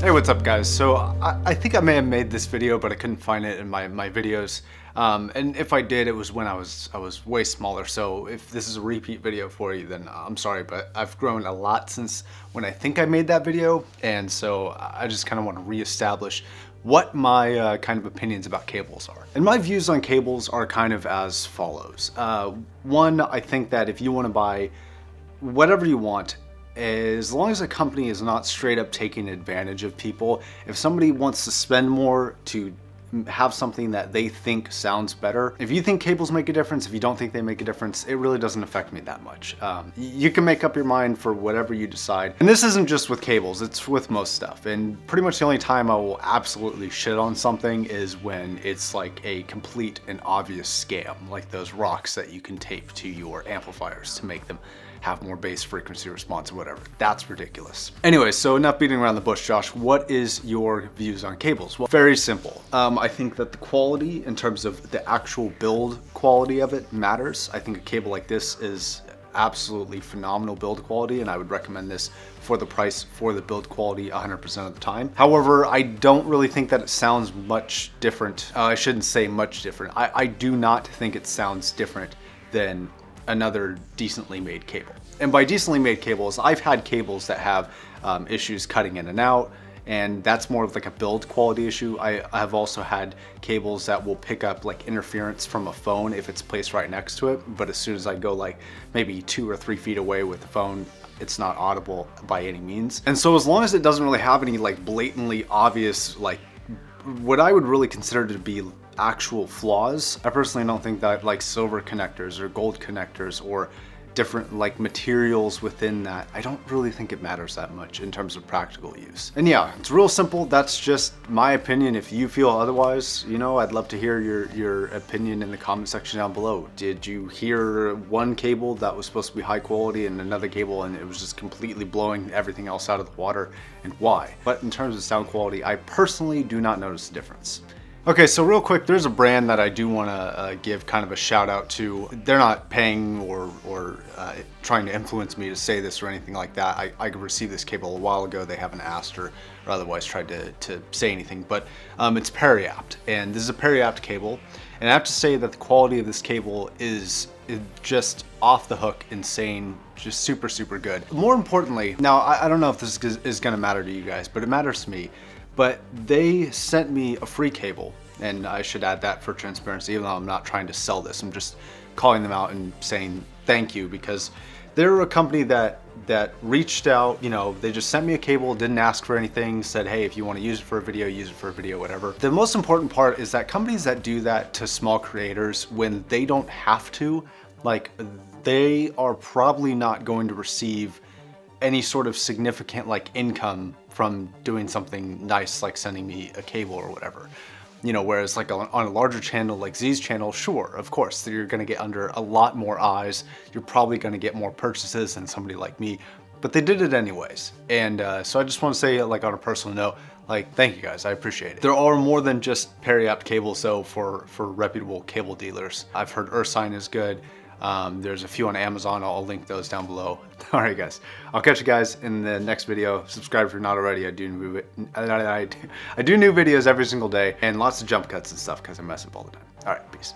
Hey, what's up guys? So I think I may have made this video, but I couldn't find it in my videos. And if I did, it was when I was way smaller. So if this is a repeat video for you, then I'm sorry, but I've grown a lot since when I think I made that video. And so I just kind of want to reestablish what my kind of opinions about cables are. And my views on cables are kind of as follows. One, I think that if you want to buy whatever you want, as long as a company is not straight up taking advantage of people, if somebody wants to spend more to have something that they think sounds better, if you think cables make a difference, if you don't think they make a difference, it really doesn't affect me that much. You can make up your mind for whatever you decide. And this isn't just with cables, it's with most stuff. And pretty much the only time I will absolutely shit on something is when it's like a complete and obvious scam, like those rocks that you can tape to your amplifiers to make them have more bass frequency response or whatever. That's ridiculous. Anyway, so enough beating around the bush, Josh. What is your views on cables? Well, very simple. I think that the quality in terms of the actual build quality of it matters. I think a cable like this is absolutely phenomenal build quality, and I would recommend this for the price, for the build quality 100% of the time. However, I don't really think that it sounds much different. I shouldn't say much different. I do not think it sounds different than another decently made cable. And by decently made cables, I've had cables that have issues cutting in and out, and that's more of like a build quality issue. I have also had cables that will pick up like interference from a phone if it's placed right next to it, but as soon as I go like maybe 2 or 3 feet away with the phone, it's not audible by any means. And so as long as it doesn't really have any like blatantly obvious, like what I would really consider to be actual flaws, I personally don't think that like silver connectors or gold connectors or different like materials within that, I don't really think it matters that much in terms of practical use. And yeah, it's real simple. That's just my opinion. If you feel otherwise, you know, I'd love to hear your opinion in the comment section down below. Did you hear one cable that was supposed to be high quality and another cable and it was just completely blowing everything else out of the water, and why? But in terms of sound quality, I personally do not notice the difference. Okay, so real quick, there's a brand that I do want to give kind of a shout out to. They're not paying or trying to influence me to say this or anything like that. I received this cable a while ago. They haven't asked or otherwise tried to say anything, but it's Periapt, and this is a Periapt cable. And I have to say that the quality of this cable is just off the hook insane, just super, super good. More importantly, now I don't know if this is gonna matter to you guys, but it matters to me. But they sent me a free cable, and I should add that for transparency, even though I'm not trying to sell this. I'm just calling them out and saying thank you, because they're a company that reached out, you know, they just sent me a cable, didn't ask for anything, said, hey, if you want to use it for a video, use it for a video, whatever. The most important part is that companies that do that to small creators when they don't have to, like, they are probably not going to receive any sort of significant like income from doing something nice like sending me a cable or whatever. You know, whereas like on a larger channel like Z's channel, sure, of course, you're gonna get under a lot more eyes. You're probably gonna get more purchases than somebody like me, but they did it anyways. And so I just want to say, like, on a personal note, like, thank you guys, I appreciate it. There are more than just Periapt cables though for reputable cable dealers. I've heard Ursine is good. There's a few on Amazon. I'll link those down below. All right, guys. I'll catch you guys in the next video. Subscribe if you're not already. I do new videos every single day, and lots of jump cuts and stuff because I mess up all the time. All right, peace.